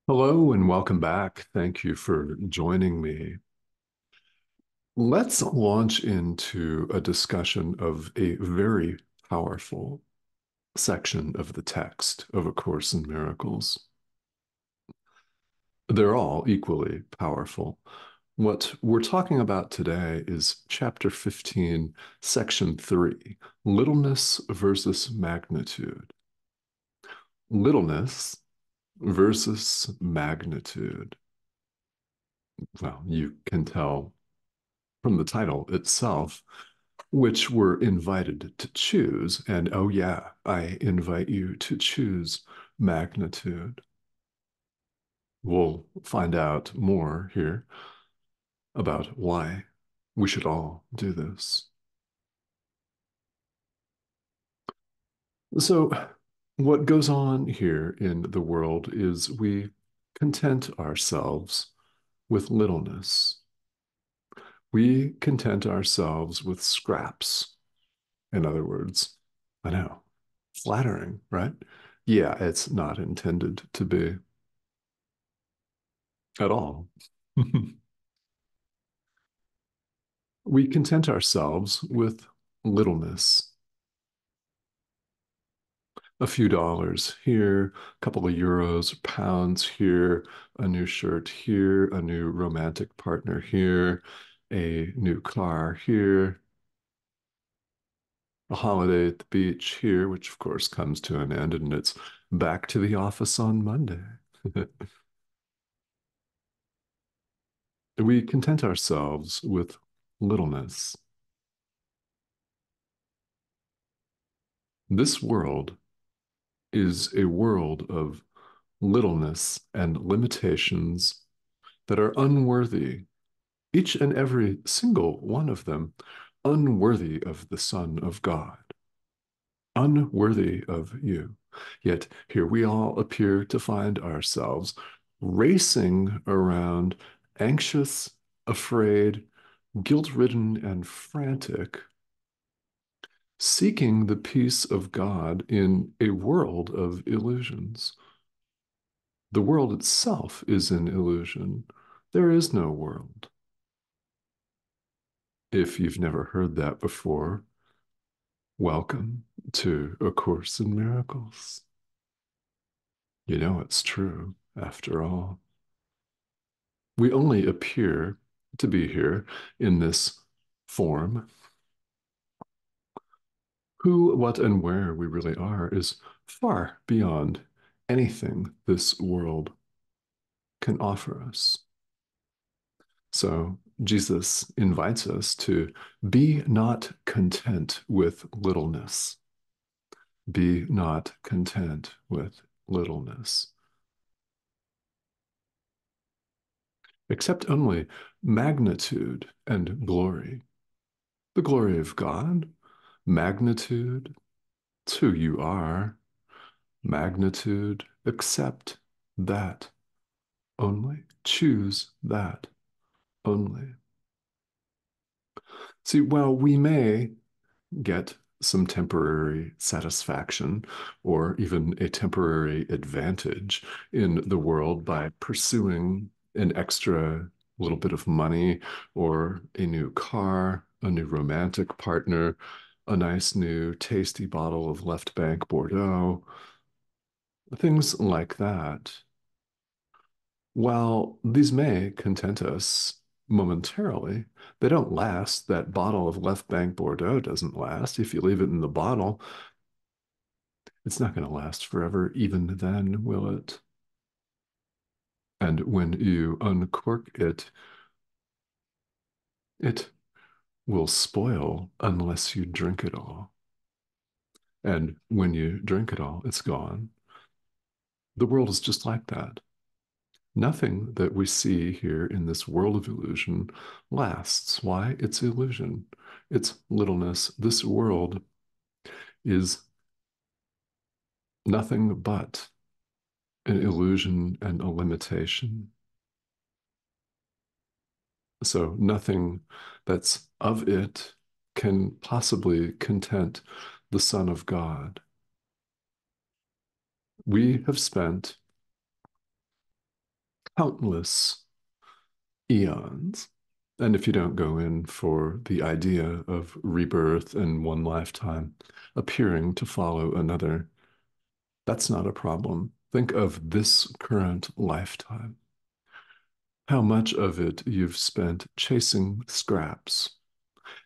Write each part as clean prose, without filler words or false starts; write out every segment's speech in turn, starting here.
Hello and welcome back. Thank you for joining me. Let's launch into a discussion of a very powerful section of the text of A Course in Miracles. They're all equally powerful. What we're talking about today is chapter 15, section 3, littleness versus magnitude. Littleness versus magnitude. Well, you can tell from the title itself, which we're invited to choose. And oh, yeah, I invite you to choose magnitude. We'll find out more here about why we should all do this. So, what goes on here in the world is we content ourselves with littleness. We content ourselves with scraps. In other words, I know, flattering, right? Yeah, it's not intended to be at all. We content ourselves with littleness. A few dollars here, a couple of euros, pounds here, a new shirt here, a new romantic partner here, a new car here, a holiday at the beach here, which of course comes to an end and it's back to the office on Monday. We content ourselves with littleness. This world is a world of littleness and limitations that are unworthy, each and every single one of them, unworthy of the Son of God, unworthy of you. Yet here we all appear to find ourselves racing around, anxious, afraid, guilt-ridden, and frantic, seeking the peace of God in a world of illusions. The world itself is an illusion. There is no world. If you've never heard that before, welcome to A Course in Miracles. You know it's true, after all. We only appear to be here in this form. Who, what, and where we really are is far beyond anything this world can offer us. So Jesus invites us to be not content with littleness. Be not content with littleness. Accept only magnitude and glory. The glory of God, magnitude, it's who you are. Magnitude, accept that only. Choose that only. See, while we may get some temporary satisfaction or even a temporary advantage in the world by pursuing an extra little bit of money or a new car, a new romantic partner, a nice new tasty bottle of Left Bank Bordeaux, things like that. While these may content us momentarily, they don't last. That bottle of Left Bank Bordeaux doesn't last. If you leave it in the bottle, it's not going to last forever, even then, will it? And when you uncork it, it will spoil unless you drink it all. And when you drink it all, it's gone. The world is just like that. Nothing that we see here in this world of illusion lasts. Why? It's illusion. It's littleness. This world is nothing but an illusion and a limitation. So nothing that's of it can possibly content the Son of God. We have spent countless eons. And if you don't go in for the idea of rebirth in one lifetime, appearing to follow another, that's not a problem. Think of this current lifetime, how much of it you've spent chasing scraps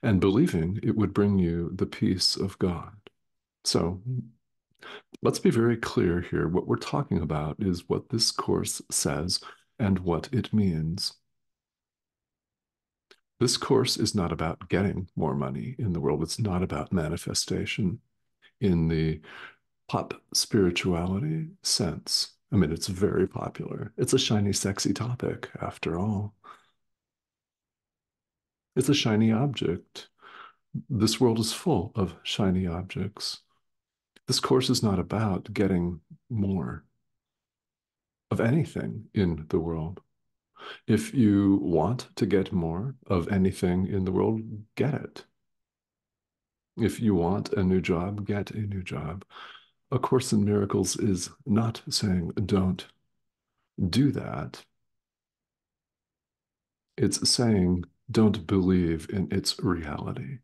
and believing it would bring you the peace of God. So let's be very clear here. What we're talking about is what this course says and what it means. This course is not about getting more money in the world. It's not about manifestation in the pop spirituality sense. I mean, it's very popular. It's a shiny, sexy topic, after all. It's a shiny object. This world is full of shiny objects. This course is not about getting more of anything in the world. If you want to get more of anything in the world, get it. If you want a new job, get a new job. A Course in Miracles is not saying don't do that. It's saying don't believe in its reality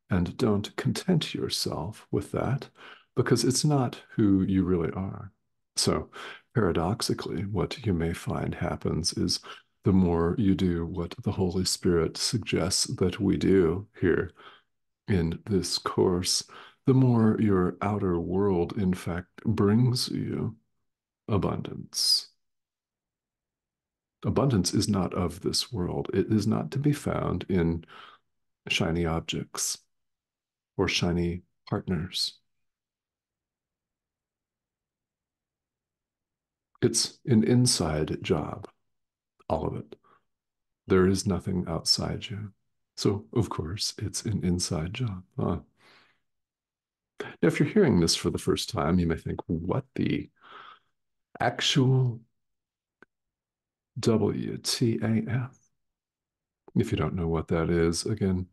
and don't content yourself with that because it's not who you really are. So, paradoxically, what you may find happens is the more you do what the Holy Spirit suggests that we do here in this course, the more your outer world, in fact, brings you abundance. Abundance is not of this world. It is not to be found in shiny objects or shiny partners. It's an inside job, all of it. There is nothing outside you. So, of course, it's an inside job. Now, if you're hearing this for the first time, you may think, what the actual WTAF? If you don't know what that is, again,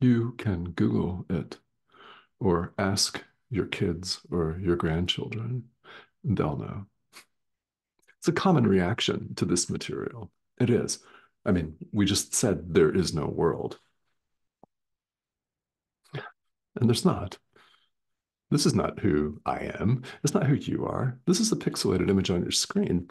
you can Google it or ask your kids or your grandchildren. They'll know. It's a common reaction to this material. It is. I mean, we just said there is no world, and there's not. This is not who I am. It's not who you are. This is a pixelated image on your screen.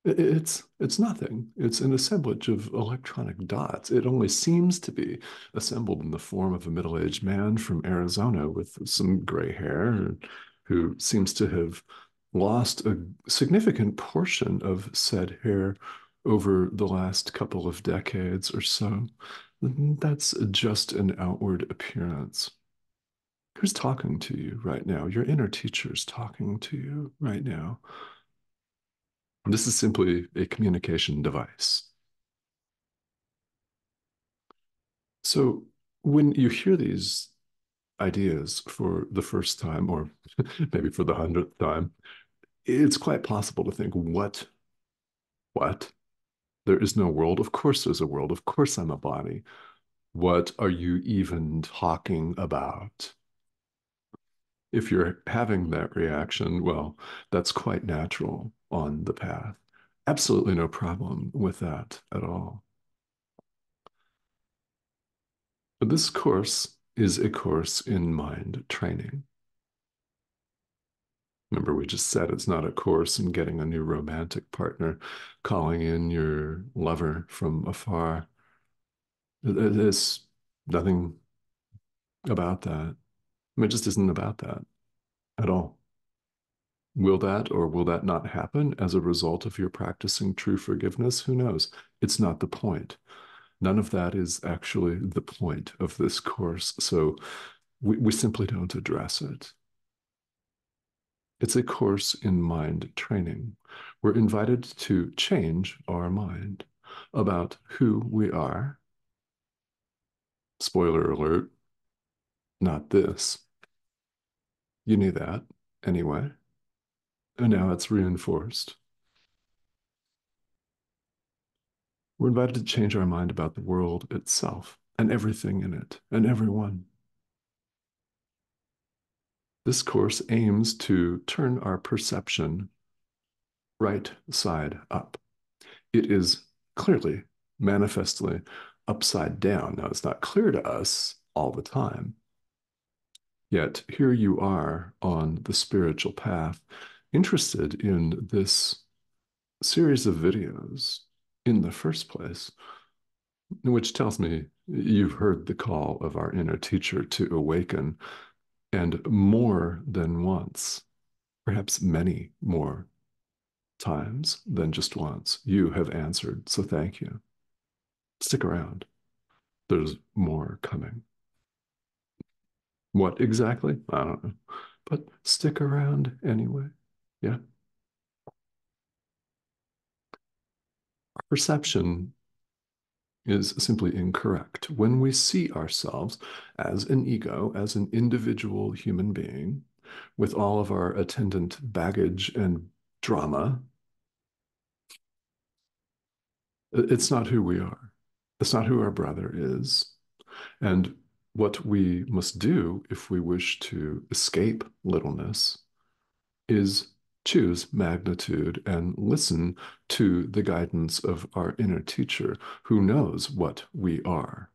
It's nothing. It's an assemblage of electronic dots. It only seems to be assembled in the form of a middle-aged man from Arizona with some gray hair who seems to have lost a significant portion of said hair over the last couple of decades or so. That's just an outward appearance. Who's talking to you right now? Your inner teacher's talking to you right now. This is simply a communication device. So when you hear these ideas for the first time, or maybe for the 100th time, it's quite possible to think, what? What? There is no world. Of course there's a world. Of course I'm a body. What are you even talking about? If you're having that reaction, well, that's quite natural on the path. Absolutely no problem with that at all. But this course is a course in mind training. Remember, we just said it's not a course in getting a new romantic partner, calling in your lover from afar. There's nothing about that. I mean, it just isn't about that at all. Will that or will that not happen as a result of your practicing true forgiveness? Who knows? It's not the point. None of that is actually the point of this course. So we simply don't address it. It's a course in mind training. We're invited to change our mind about who we are. Spoiler alert, not this. You knew that anyway. And now it's reinforced. We're invited to change our mind about the world itself and everything in it and everyone. This course aims to turn our perception right side up. It is clearly, manifestly upside down. Now, it's not clear to us all the time. Yet here you are on the spiritual path, interested in this series of videos in the first place, which tells me you've heard the call of our inner teacher to awaken, and more than once, perhaps many more times than just once, you have answered. So thank you. Stick around. There's more coming. What exactly? I don't know. But stick around anyway. Yeah. Our perception is simply incorrect. When we see ourselves as an ego, as an individual human being, with all of our attendant baggage and drama, it's not who we are. It's not who our brother is. And what we must do if we wish to escape littleness is choose magnitude and listen to the guidance of our inner teacher who knows what we are.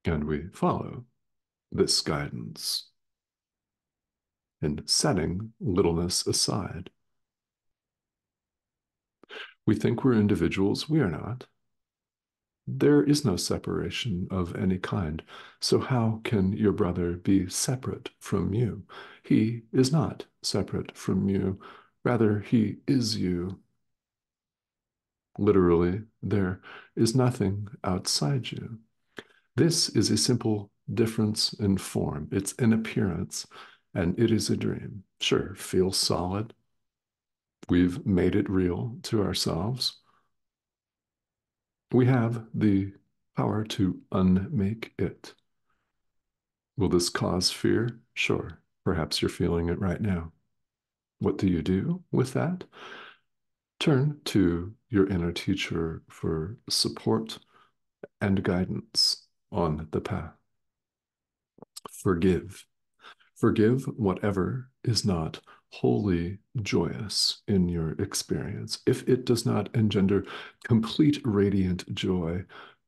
And we follow this guidance in setting littleness aside. We think we're individuals. We are not. There is no separation of any kind. So, how can your brother be separate from you? He is not separate from you. Rather, he is you. Literally, there is nothing outside you. This is a simple difference in form. It's an appearance, and it is a dream. Sure, feels solid. We've made it real to ourselves. We have the power to unmake it. Will this cause fear? Sure. Perhaps you're feeling it right now. What do you do with that? Turn to your inner teacher for support and guidance on the path. Forgive. Forgive whatever is not wholly joyous in your experience. If it does not engender complete radiant joy,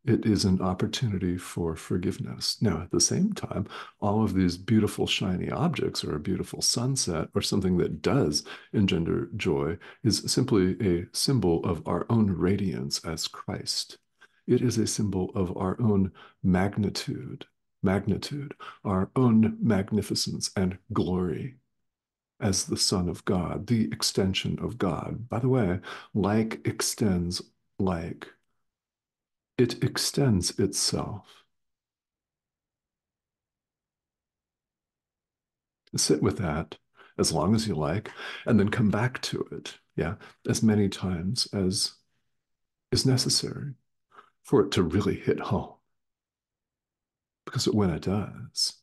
it is an opportunity for forgiveness. Now, at the same time, all of these beautiful, shiny objects, or a beautiful sunset, or something that does engender joy, is simply a symbol of our own radiance as Christ. It is a symbol of our own magnitude, our own magnificence and glory as the Son of God, the extension of God. By the way, like extends like. It extends itself. Sit with that as long as you like, and then come back to it, yeah, as many times as is necessary for it to really hit home. Because when it does,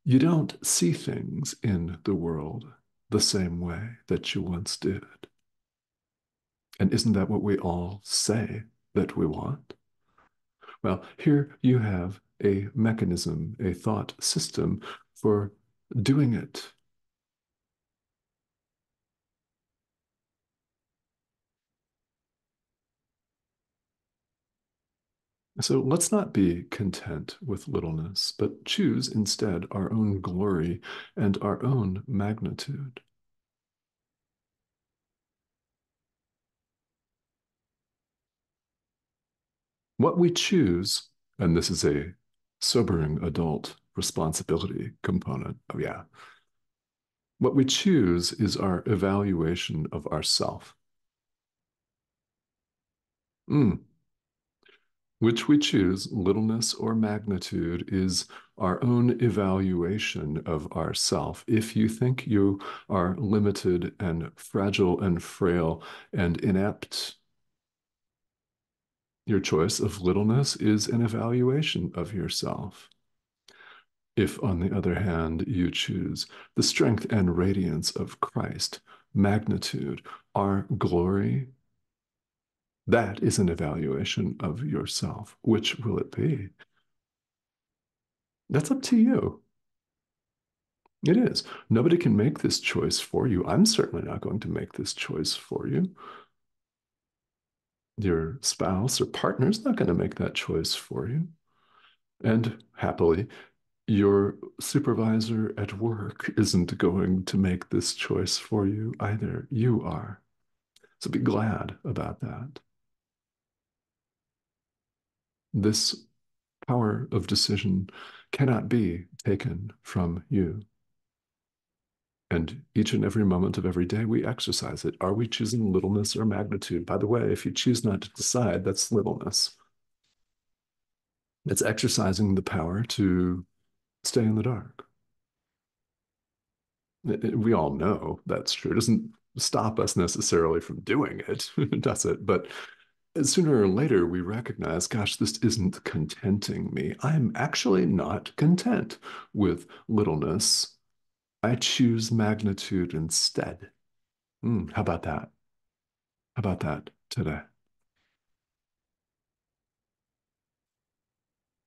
you don't see things in the world the same way that you once did. And isn't that what we all say that we want? Well, here you have a mechanism, a thought system for doing it. So let's not be content with littleness, but choose instead our own glory and our own magnitude. What we choose, and this is a sobering adult responsibility component. Oh, yeah. What we choose is our evaluation of ourself. Mm. Which we choose, littleness or magnitude, is our own evaluation of ourself. If you think you are limited and fragile and frail and inept, your choice of littleness is an evaluation of yourself. If, on the other hand, you choose the strength and radiance of Christ, magnitude, our glory, that is an evaluation of yourself. Which will it be? That's up to you. It is. Nobody can make this choice for you. I'm certainly not going to make this choice for you. Your spouse or partner is not going to make that choice for you. And happily, your supervisor at work isn't going to make this choice for you either. You are. So be glad about that. This power of decision cannot be taken from you. And each and every moment of every day, we exercise it. Are we choosing littleness or magnitude? By the way, if you choose not to decide, that's littleness. It's exercising the power to stay in the dark. We all know that's true. It doesn't stop us necessarily from doing it, does it? But sooner or later, we recognize, gosh, this isn't contenting me. I'm actually not content with littleness. I choose magnitude instead. How about that? How about that today?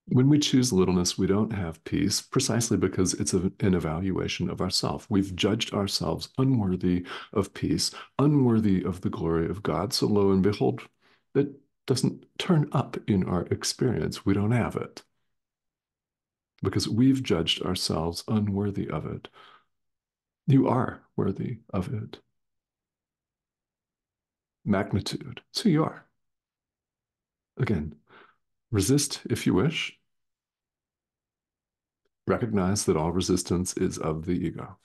When we choose littleness, we don't have peace precisely because it's an evaluation of ourselves. We've judged ourselves unworthy of peace, unworthy of the glory of God. So lo and behold, that doesn't turn up in our experience. We don't have it because we've judged ourselves unworthy of it. You are worthy of it. Magnitude. So you are. Again, resist if you wish. Recognize that all resistance is of the ego.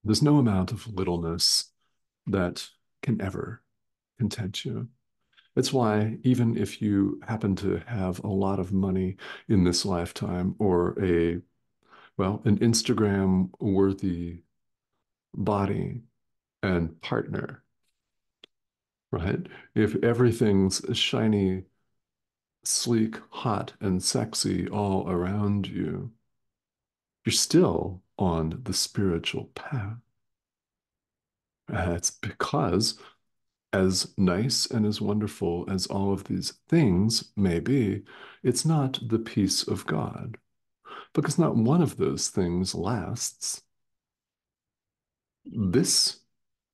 There's no amount of littleness that can ever content you. That's why, even if you happen to have a lot of money in this lifetime or an Instagram worthy body and partner, right? If everything's shiny, sleek, hot, and sexy all around you, you're still on the spiritual path. It's because as nice and as wonderful as all of these things may be, it's not the peace of God, because not one of those things lasts. This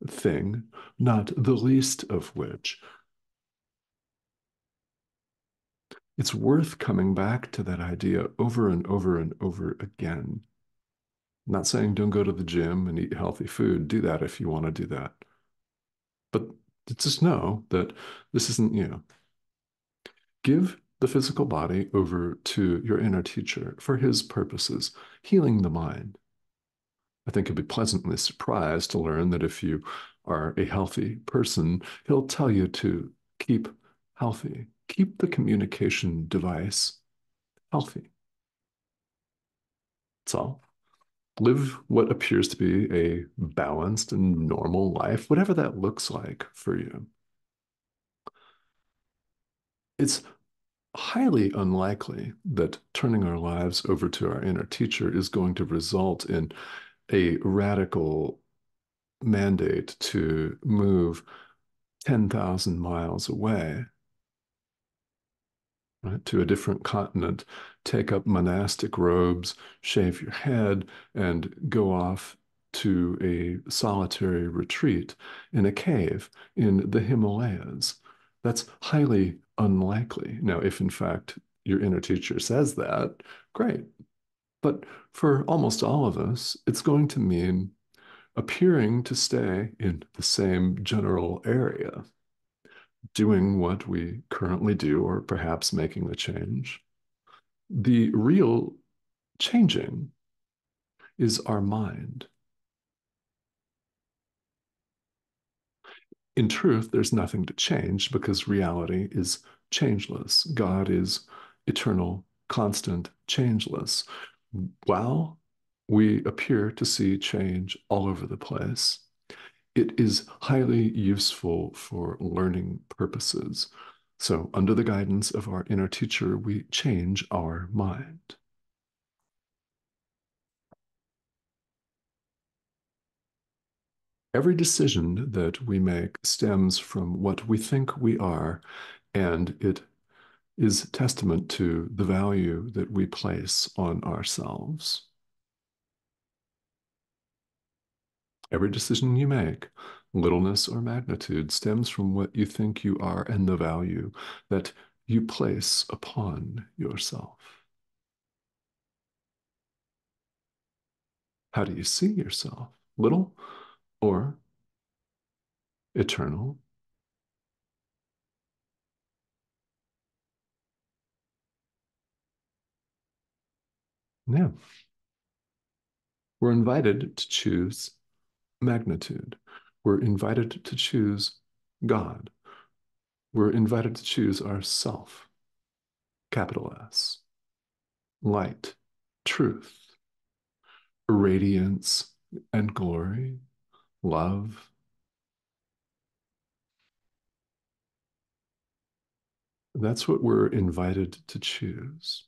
thing, not the least of which, it's worth coming back to that idea over and over and over again. I'm not saying don't go to the gym and eat healthy food. Do that if you want to do that. But just know that this isn't, give the physical body over to your inner teacher for his purposes, healing the mind. I think you'll be pleasantly surprised to learn that if you are a healthy person, he'll tell you to keep healthy, keep the communication device healthy. That's all. Live what appears to be a balanced and normal life, whatever that looks like for you. It's highly unlikely that turning our lives over to our inner teacher is going to result in a radical mandate to move 10,000 miles away, right, to a different continent, take up monastic robes, shave your head, and go off to a solitary retreat in a cave in the Himalayas. That's highly unlikely. Now, if in fact your inner teacher says that, great. But for almost all of us, it's going to mean appearing to stay in the same general area, doing what we currently do, or perhaps making the change. The real changing is our mind. In truth, there's nothing to change because reality is changeless. God is eternal, constant, changeless. While we appear to see change all over the place, it is highly useful for learning purposes. So, under the guidance of our inner teacher, we change our mind. Every decision that we make stems from what we think we are, and it is testament to the value that we place on ourselves. Every decision you make, littleness or magnitude, stems from what you think you are and the value that you place upon yourself. How do you see yourself? Little or eternal? Yeah. We're invited to choose magnitude. We're invited to choose God. We're invited to choose ourself, capital S, light, truth, radiance and glory, love. That's what we're invited to choose.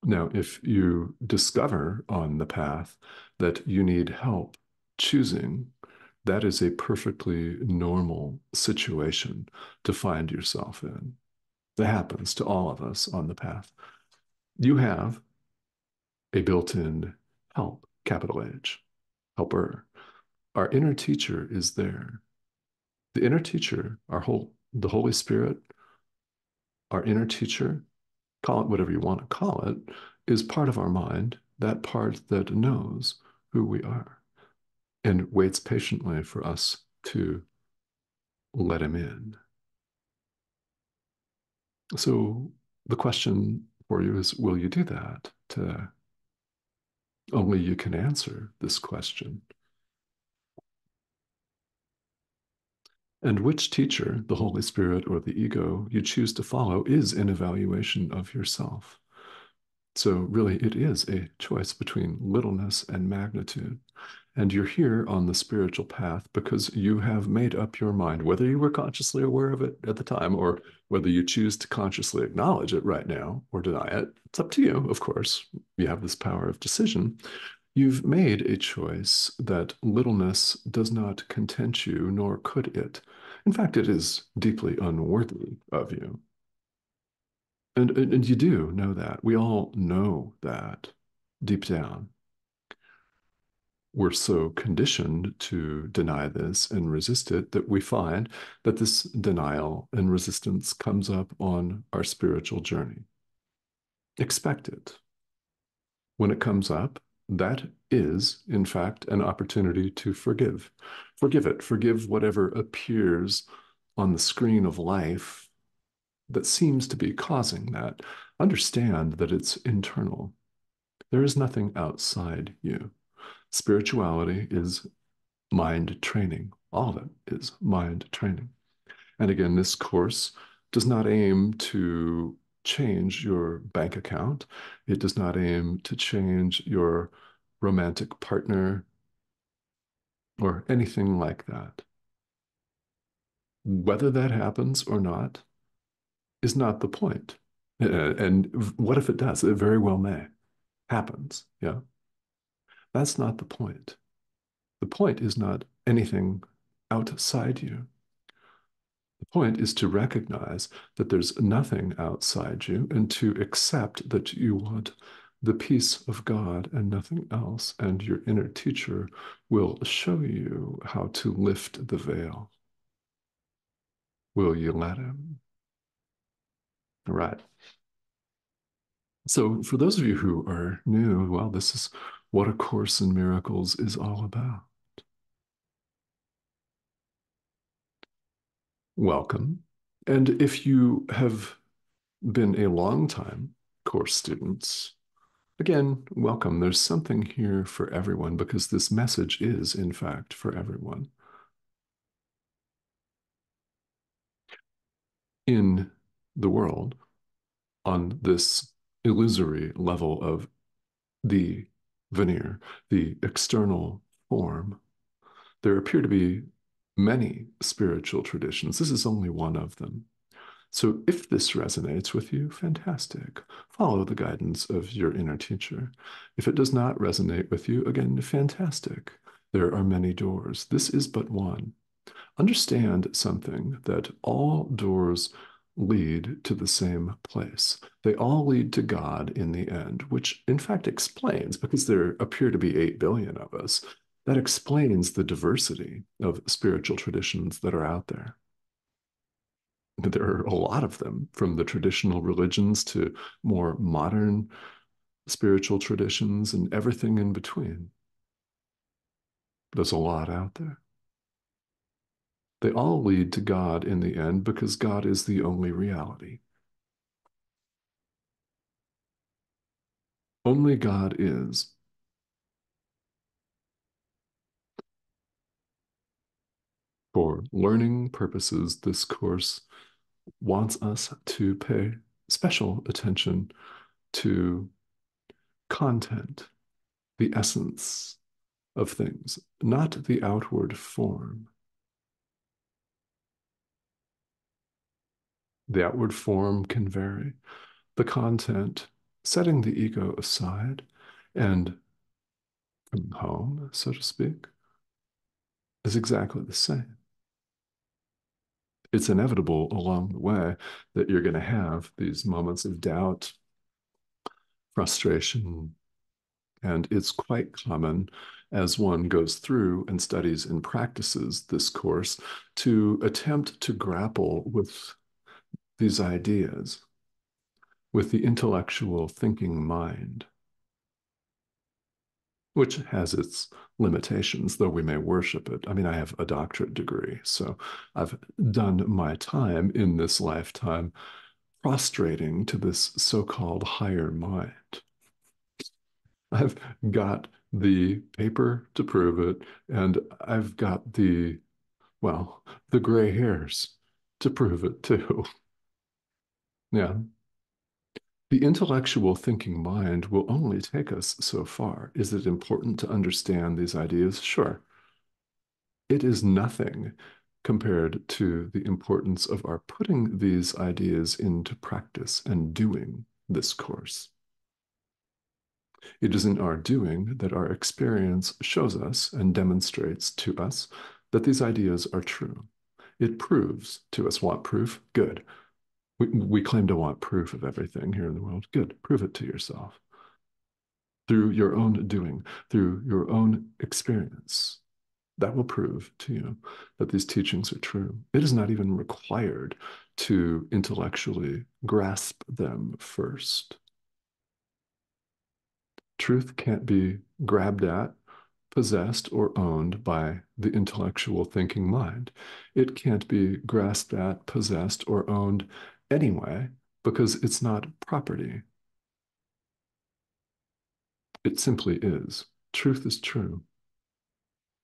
Now, if you discover on the path that you need help choosing, that is a perfectly normal situation to find yourself in. That happens to all of us on the path. You have a built in help, capital H, helper. Our inner teacher is there. The inner teacher, the Holy Spirit, our inner teacher, call it whatever you want to call it, is part of our mind, that part that knows who we are and waits patiently for us to let him in. So the question for you is, will you do that? Only you can answer this question. And which teacher, the Holy Spirit or the ego, you choose to follow is an evaluation of yourself. So really, it is a choice between littleness and magnitude. And you're here on the spiritual path because you have made up your mind, whether you were consciously aware of it at the time or whether you choose to consciously acknowledge it right now or deny it. It's up to you, of course. You have this power of decision. You've made a choice that littleness does not content you, nor could it. In fact, it is deeply unworthy of you. And you do know that. We all know that deep down. We're so conditioned to deny this and resist it that we find that this denial and resistance comes up on our spiritual journey. Expect it. When it comes up, that is, in fact, an opportunity to forgive. Forgive it. Forgive whatever appears on the screen of life that seems to be causing that. Understand that it's internal. There is nothing outside you. Spirituality is mind training. All of it is mind training. And again, this course does not aim to change your bank account. It does not aim to change your romantic partner or anything like that. Whether that happens or not is not the point. And what if it does? It very well may. Happens. Yeah. That's not the point. The point is not anything outside you. The point is to recognize that there's nothing outside you and to accept that you want the peace of God and nothing else. And your inner teacher will show you how to lift the veil. Will you let him? All right. So, for those of you who are new, well, this is what A Course in Miracles is all about. Welcome. And if you have been a long time course students, again, welcome. There's something here for everyone because this message is, in fact, for everyone. In the world, on this illusory level of the veneer, the external form, there appear to be many spiritual traditions. This is only one of them. So if this resonates with you, fantastic. Follow the guidance of your inner teacher. If it does not resonate with you, again, fantastic. There are many doors. This is but one. Understand something that all doors lead to the same place. They all lead to God in the end, which in fact explains, because there appear to be 8 billion of us, that explains the diversity of spiritual traditions that are out there. There are a lot of them, from the traditional religions to more modern spiritual traditions and everything in between. There's a lot out there. They all lead to God in the end because God is the only reality. Only God is. For learning purposes, this course wants us to pay special attention to content, the essence of things, not the outward form. The outward form can vary. The content, setting the ego aside and coming home, so to speak, is exactly the same. It's inevitable along the way that you're going to have these moments of doubt, frustration, and it's quite common as one goes through and studies and practices this course to attempt to grapple with these ideas, with the intellectual thinking mind, which has its limitations, though we may worship it. I mean, I have a doctorate degree, so I've done my time in this lifetime prostrating to this so-called higher mind. I've got the paper to prove it, and I've got well, the gray hairs to prove it too. Yeah. The intellectual thinking mind will only take us so far. Is it important to understand these ideas? Sure. It is nothing compared to the importance of our putting these ideas into practice and doing this course. It is in our doing that our experience shows us and demonstrates to us that these ideas are true. It proves to us. Want proof? Good. We claim to want proof of everything here in the world. Good. Prove it to yourself through your own doing, through your own experience. That will prove to you that these teachings are true. It is not even required to intellectually grasp them first. Truth can't be grabbed at, possessed, or owned by the intellectual thinking mind. It can't be grasped at, possessed, or owned anyway because it's not property. It simply is. Truth is true.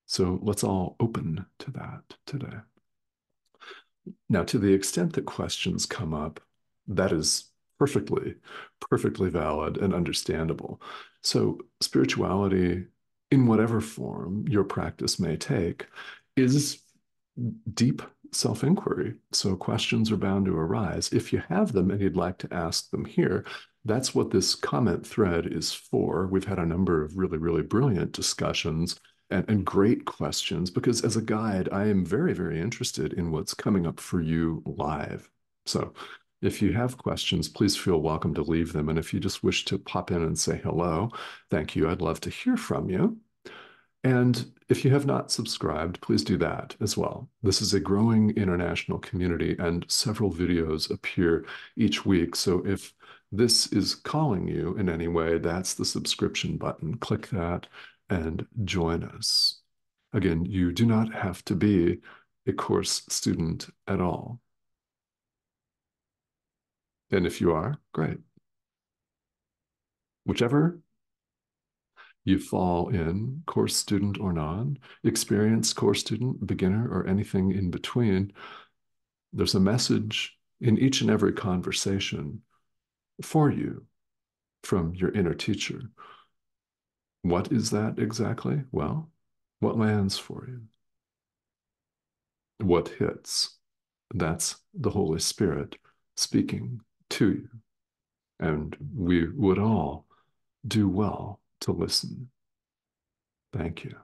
So let's all open to that today. Now, to the extent that questions come up, that is perfectly valid and understandable. So, spirituality, in whatever form your practice may take, is deep self inquiry. So, questions are bound to arise. If you have them and you'd like to ask them here, that's what this comment thread is for. We've had a number of really brilliant discussions and great questions because, as a guide, I am very interested in what's coming up for you live. So, if you have questions, please feel welcome to leave them. And if you just wish to pop in and say hello, thank you. I'd love to hear from you. And if you have not subscribed, please do that as well. This is a growing international community, and several videos appear each week. So if this is calling you in any way, that's the subscription button. Click that and join us. Again, you do not have to be a course student at all. And if you are, great. Whichever you fall in, course student or non, experienced course student, beginner, or anything in between, there's a message in each and every conversation for you from your inner teacher. What is that exactly? Well, what lands for you? What hits? That's the Holy Spirit speaking to you. And we would all do well to listen. Thank you.